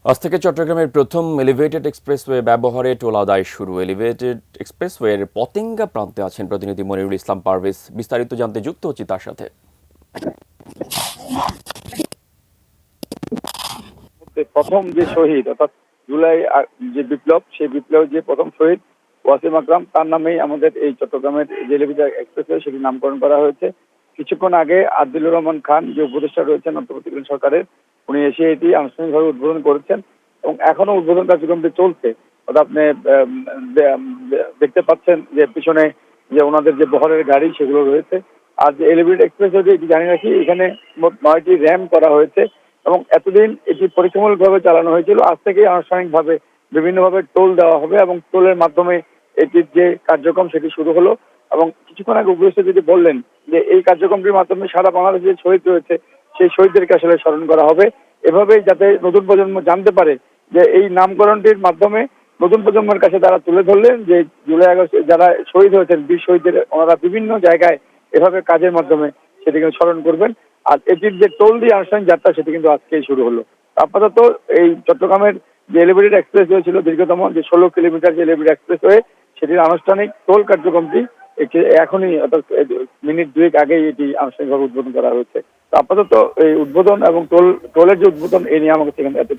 আজ থেকে চট্টগ্রামের প্রথম এলিভেটেড এক্সপ্রেসওয়ে ব্যবহারে টোল আদায় শুরু। এলিভেটেড এক্সপ্রেসওয়ের পতেঙ্গা প্রান্তে আছেন প্রতিনিধি মনিরুল ইসলাম পারভেজ। বিস্তারিত জানতে যুক্ত হচ্ছি তার সাথে। প্রথম যে শহীদ অর্থাৎ জুলাই যে বিপ্লব, সেই বিপ্লবের যে প্রথম শহীদ ওয়াসিম আকরাম, তার নামেই আমাদের এই চট্টগ্রামের যে এলিভেটেড এক্সপ্রেসওয়ে সেটি নামকরণ করা হয়েছে। কিছুক্ষণ আগে আদিলুর রহমান খান, যে উপদেষ্টা রয়েছেন অন্তর্বর্তীকালীন সরকারের, উনি এসে এটি আনুষ্ঠানিকভাবে উদ্বোধন করেছেন এবং এখনো উদ্বোধন কার্যক্রমটি চলছে। অর্থাৎ আপনি দেখতে পাচ্ছেন যে পিছনে যে ওনাদের যে বহরের গাড়ি সেগুলো রয়েছে। আর যে এলিভেটেড এক্সপ্রেসওয়ে, এটি জানি রাখি, এখানে মোট 9টি র্যাম্প করা হয়েছে এবং এতদিন এটি পরীক্ষামূলকভাবে চালানো হয়েছিল। আজ থেকে আনুষ্ঠানিকভাবে বিভিন্নভাবে টোল দেওয়া হবে এবং টোলের মাধ্যমে এটির যে কার্যক্রম সেটি শুরু হলো। এবং কিছুক্ষণ আগে উপদেষ্টা যেটি বললেন যে এই কার্যক্রমটির মাধ্যমে সারা বাংলাদেশে যে শহীদ রয়েছে সেই শহীদদেরকে আসলে স্মরণ করা হবে, এভাবেই যাতে নতুন প্রজন্ম জানতে পারে যে এই নামকরণটির মাধ্যমে নতুন প্রজন্মের কাছে তারা তুলে ধরলেন যে জুলাই আগস্টে যারা শহীদ হয়েছেন, বীর শহীদদের ওনারা বিভিন্ন জায়গায় এভাবে কাজের মাধ্যমে সেটিকে স্মরণ করবেন। আর এটির যে টোল দিয়ে আনুষ্ঠানিক যাত্রা সেটি কিন্তু আজকেই শুরু হলো। আপাতত এই চট্টগ্রামের যে এলিভেটেড এক্সপ্রেসওয়ে ছিল দীর্ঘতম, যে 16 কিলোমিটার যে এলিভেটেড এক্সপ্রেসওয়ে, সেটির আনুষ্ঠানিক টোল কার্যক্রমটি এখনই অর্থাৎ মিনিট দুয়েক আগেই এটি আনুষ্ঠানিকভাবে উদ্বোধন করা হয়েছে। তো আপাতত এই উদ্বোধন এবং টোলের যে উদ্বোধন, এই নিয়ে আমাকে সেখানে এত